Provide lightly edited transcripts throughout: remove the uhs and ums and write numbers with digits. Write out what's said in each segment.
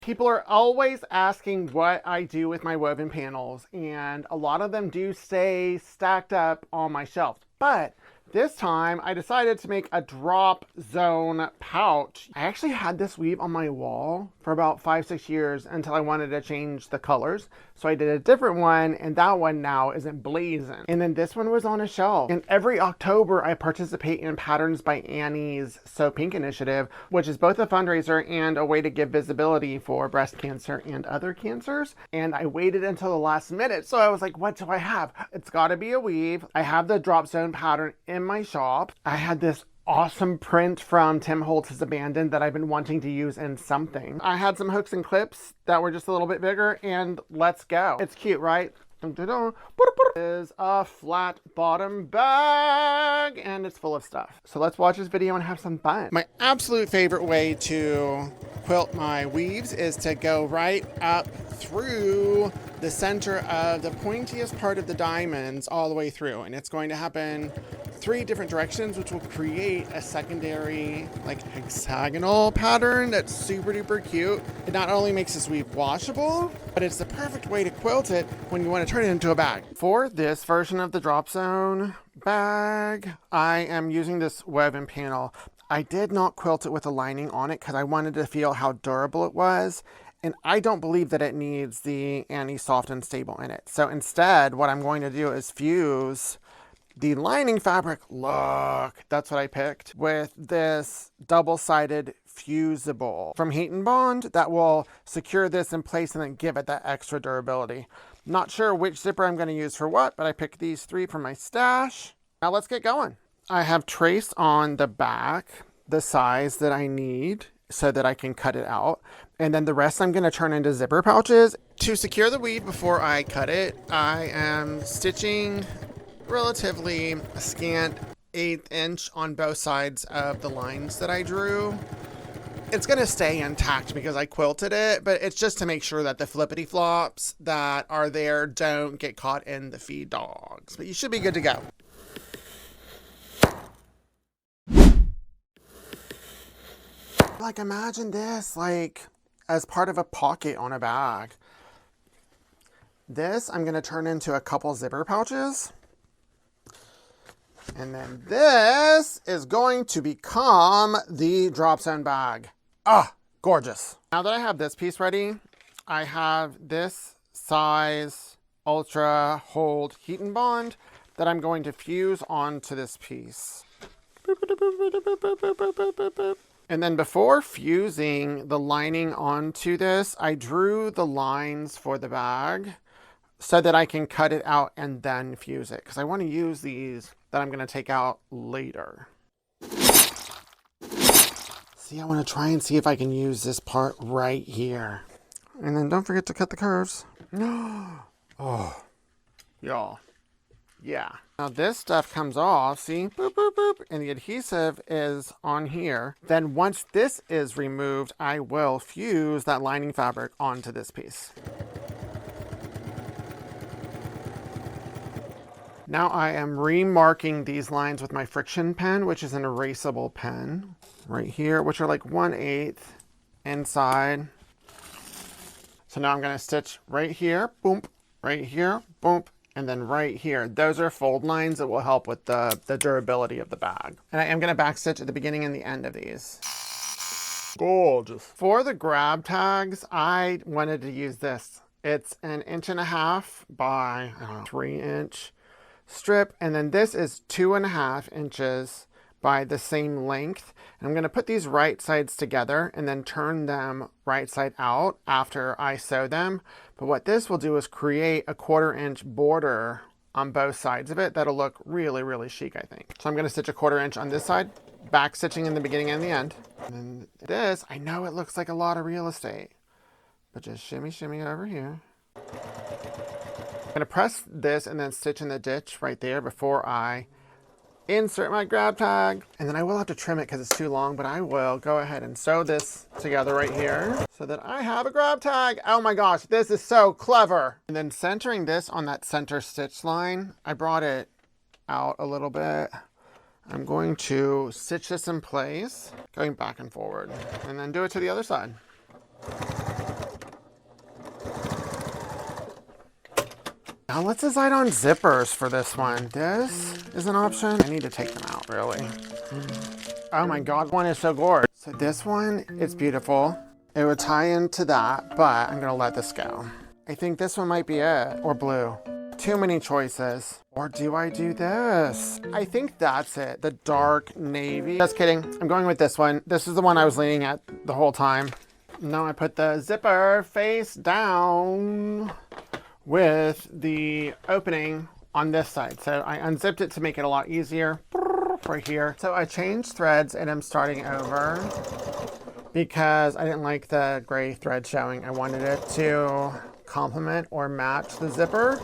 People are always asking what I do with my woven panels, and a lot of them do stay stacked up on my shelf. But this time I decided to make a drop zone pouch. I actually had this weave on my wall for about 5-6 years until I wanted to change the colors. So I did a different one, and that one now is emblazoned. And then this one was on a shelf. And every October I participate in Patterns by Annie's So Pink initiative, which is both a fundraiser and a way to give visibility for breast cancer and other cancers. And I waited until the last minute. So I was like, what do I have? It's gotta be a weave. I have the drop zone pattern in my shop. I had this awesome print from Tim Holtz's Abandoned that I've been wanting to use in something. I had some hooks and clips that were just a little bit bigger, and let's go. It's cute, right? Is a flat bottom bag, and it's full of stuff. So let's watch this video and have some fun. My absolute favorite way to quilt my weaves is to go right up through the center of the pointiest part of the diamonds all the way through, and it's going to happen 3 different directions, which will create a secondary like hexagonal pattern that's super duper cute. It not only makes this weave washable, but it's the perfect way to quilt it when you want to turn it into a bag. For this version of the drop zone bag, I am using this woven panel. I did not quilt it with a lining on it because I wanted to feel how durable it was. And I don't believe that it needs the Annie Soft and Stable in it. So instead, what I'm going to do is fuse the lining fabric, look, that's what I picked, with this double-sided fusible from Heat and Bond that will secure this in place and then give it that extra durability. Not sure which zipper I'm going to use for what, but I picked these 3 from my stash. Now let's get going. I have traced on the back the size that I need so that I can cut it out. And then the rest I'm going to turn into zipper pouches. To secure the weave before I cut it, I am stitching relatively scant 1/8 inch on both sides of the lines that I drew. It's going to stay intact because I quilted it, but it's just to make sure that the flippity flops that are there don't get caught in the feed dogs. But you should be good to go. Like, imagine this, like, as part of a pocket on a bag. This I'm going to turn into a couple zipper pouches. And then this is going to become the drop zone bag. Ah, gorgeous. Now that I have this piece ready, I have this size ultra hold Heat and Bond that I'm going to fuse onto this piece. And then before fusing the lining onto this, I drew the lines for the bag so that I can cut it out and then fuse it, because I want to use these that I'm going to take out later. See, I want to try and see if I can use this part right here. And then don't forget to cut the curves. Oh, y'all. Yeah. Now this stuff comes off, see? Boop, boop, boop. And the adhesive is on here. Then once this is removed, I will fuse that lining fabric onto this piece. Now I am remarking these lines with my friction pen, which is an erasable pen, right here, which are like 1/8 inside. So now I'm going to stitch right here, boom, right here, boom, and then right here. Those are fold lines that will help with the durability of the bag. And I am going to backstitch at the beginning and the end of these. Gorgeous. For the grab tags, I wanted to use this. It's an 1.5 by 3 inch strip, and then this is 2.5 inches by the same length. And I'm going to put these right sides together and then turn them right side out after I sew them. But what this will do is create a 1/4 inch border on both sides of it that'll look really, really chic, I think. So I'm going to stitch a 1/4 inch on this side, back stitching in the beginning and the end. And then this, I know it looks like a lot of real estate, but just shimmy, shimmy over here. I'm going to press this and then stitch in the ditch right there before I insert my grab tag. And then I will have to trim it because it's too long, but I will go ahead and sew this together right here so that I have a grab tag. Oh my gosh, this is so clever. And then centering this on that center stitch line, I brought it out a little bit. I'm going to stitch this in place, going back and forward, and then do it to the other side. Now let's decide on zippers for this one. This is an option. I need to take them out, really. Oh my God, one is so gorgeous. So this one is beautiful. It would tie into that, but I'm gonna let this go. I think this one might be it, or blue. Too many choices. Or do I do this? I think that's it, the dark navy. Just kidding, I'm going with this one. This is the one I was leaning at the whole time. Now I put the zipper face down with the opening on this side. So I unzipped it to make it a lot easier right here. So I changed threads and I'm starting over because I didn't like the gray thread showing. I wanted it to complement or match the zipper.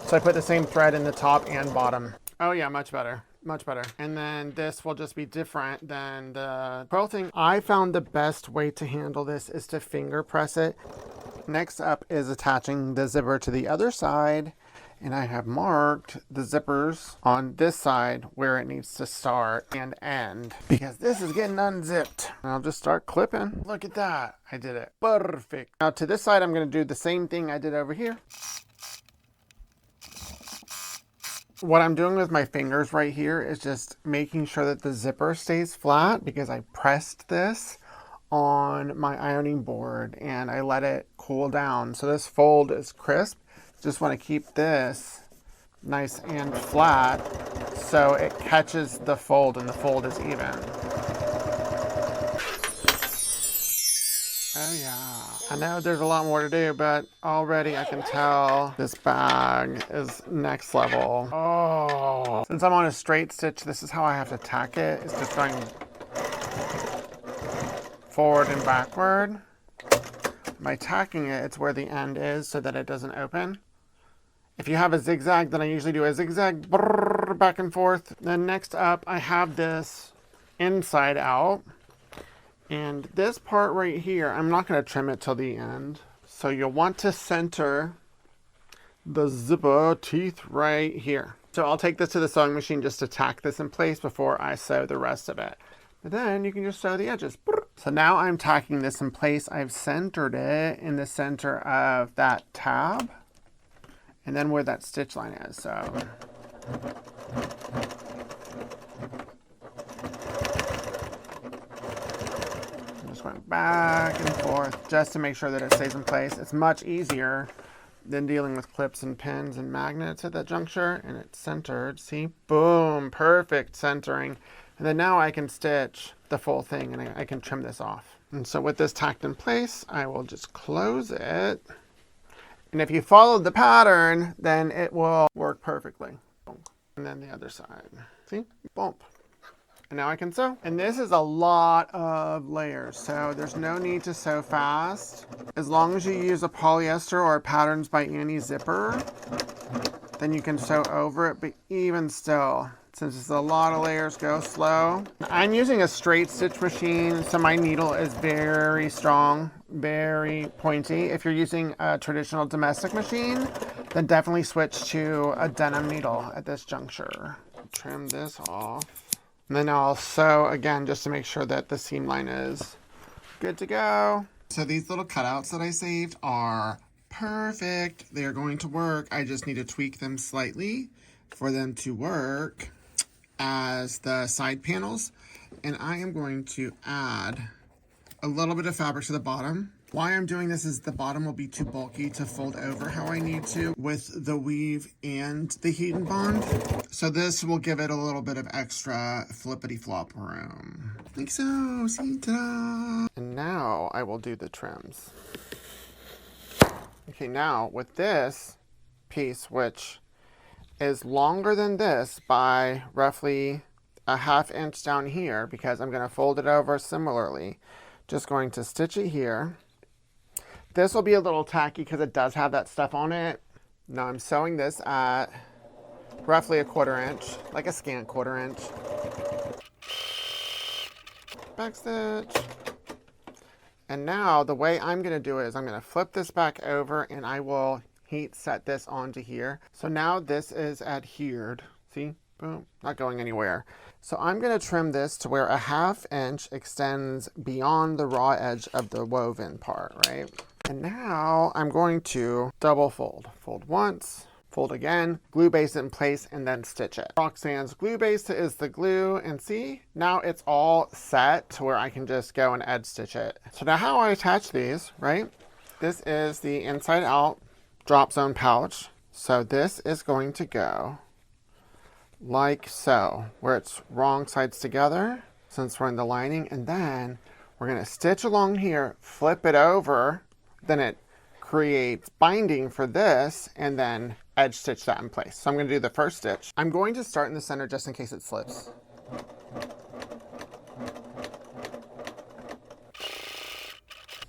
So I put the same thread in the top and bottom. Oh yeah, much better. Much better. And then this will just be different than the quilting. I found the best way to handle this is to finger press it. Next up is attaching the zipper to the other side. And I have marked the zippers on this side where it needs to start and end because this is getting unzipped. And I'll just start clipping. Look at that. I did it. Perfect. Now to this side, I'm going to do the same thing I did over here. What I'm doing with my fingers right here is just making sure that the zipper stays flat because I pressed this on my ironing board and I let it cool down. So this fold is crisp. Just want to keep this nice and flat so it catches the fold and the fold is even. Oh yeah, I know there's a lot more to do, but already I can tell this bag is next level. Oh, since I'm on a straight stitch, this is how I have to tack it. It's just going forward and backward. By tacking it, it's where the end is so that it doesn't open. If you have a zigzag, then I usually do a zigzag back and forth. Then next up, I have this inside out. And this part right here, I'm not going to trim it till the end. So you'll want to center the zipper teeth right here. So I'll take this to the sewing machine just to tack this in place before I sew the rest of it. But then you can just sew the edges. So now I'm tacking this in place. I've centered it in the center of that tab. And then where that stitch line is, so. I'm just going back and forth just to make sure that it stays in place. It's much easier than dealing with clips and pins and magnets at that juncture. And it's centered, see? Boom, perfect centering. And then now I can stitch the full thing and I can trim this off. And so with this tacked in place, I will just close it. And if you followed the pattern, then it will work perfectly. And then the other side. See? Bump. And now I can sew. And this is a lot of layers, so there's no need to sew fast. As long as you use a polyester or a Patterns by Annie zipper, then you can sew over it, but even still, since it's a lot of layers, go slow. I'm using a straight stitch machine, so my needle is very strong, very pointy. If you're using a traditional domestic machine, then definitely switch to a denim needle at this juncture. Trim this off. And then I'll sew again just to make sure that the seam line is good to go. So these little cutouts that I saved are perfect. They are going to work. I just need to tweak them slightly for them to work as the side panels. And I am going to add a little bit of fabric to the bottom. Why I'm doing this is the bottom will be too bulky to fold over how I need to with the weave and the heat and bond. So this will give it a little bit of extra flippity flop room. Like so, see, ta-da! And now I will do the trims. Okay, now with this piece, which is longer than this by roughly a ½ inch down here, because I'm going to fold it over similarly, just going to stitch it here. This will be a little tacky because it does have that stuff on it. Now I'm sewing this at roughly a ¼ inch, like a scant ¼ inch. Back stitch. And now the way I'm going to do it is I'm going to flip this back over and I will heat set this onto here. So now this is adhered. See? Boom. Not going anywhere. So I'm going to trim this to where a ½ inch extends beyond the raw edge of the woven part, right? And now I'm going to double fold. Fold once, fold again, glue base it in place, and then stitch it. Roxanne's glue base is the glue, and see, now it's all set to where I can just go and edge stitch it. So now how I attach these, right? This is the inside out drop zone pouch. So this is going to go like so, where it's wrong sides together, since we're in the lining, and then we're gonna stitch along here, flip it over, then it creates binding for this, and then edge stitch that in place. So I'm gonna do the first stitch. I'm going to start in the center just in case it slips.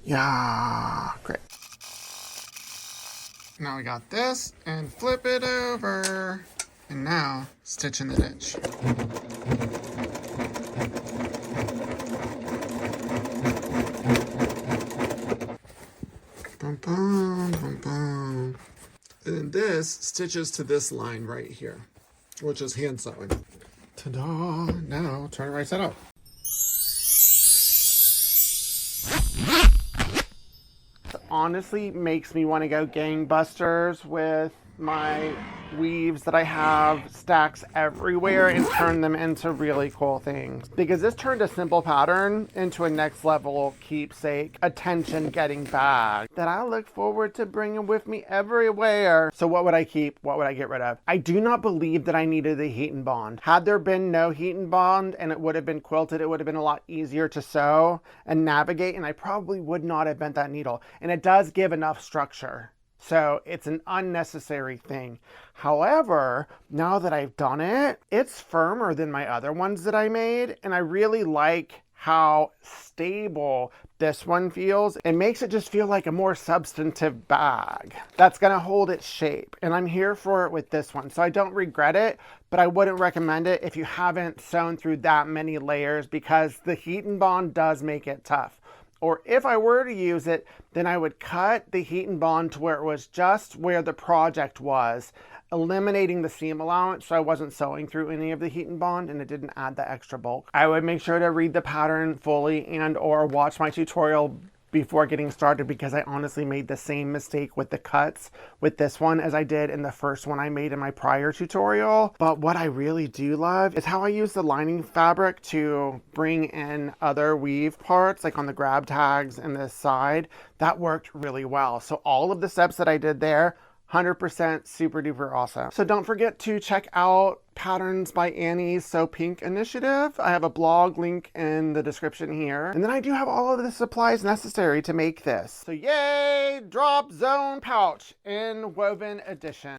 Yeah, great. Now we got this, and flip it over, and now stitch in the ditch. Boom, boom, boom, boom. And then this stitches to this line right here, which is hand sewing. Ta-da! Now turn it right side up. It honestly makes me want to go gangbusters with my weaves that I have stacks everywhere and turn them into really cool things, because this turned a simple pattern into a next level keepsake attention getting bag that I look forward to bringing with me everywhere. So what would I keep? What would I get rid of? I do not believe that I needed the heat and bond. Had there been no heat and bond and it would have been quilted, it would have been a lot easier to sew and navigate, and I probably would not have bent that needle. And it does give enough structure. So it's an unnecessary thing. However, now that I've done it, it's firmer than my other ones that I made. And I really like how stable this one feels. It makes it just feel like a more substantive bag that's gonna hold its shape. And I'm here for it with this one. So I don't regret it, but I wouldn't recommend it if you haven't sewn through that many layers, because the heat and bond does make it tough. Or if I were to use it, then I would cut the heat and bond to where it was just where the project was, eliminating the seam allowance so I wasn't sewing through any of the heat and bond and it didn't add the extra bulk. I would make sure to read the pattern fully and or watch my tutorial before getting started, because I honestly made the same mistake with the cuts with this one as I did in the first one I made in my prior tutorial. But what I really do love is how I use the lining fabric to bring in other weave parts, like on the grab tags and this side. That worked really well. So all of the steps that I did there, 100% super duper awesome. So don't forget to check out Patterns by Annie's Sew Pink initiative. I have a blog link in the description here. And then I do have all of the supplies necessary to make this. So yay, drop zone pouch in woven edition.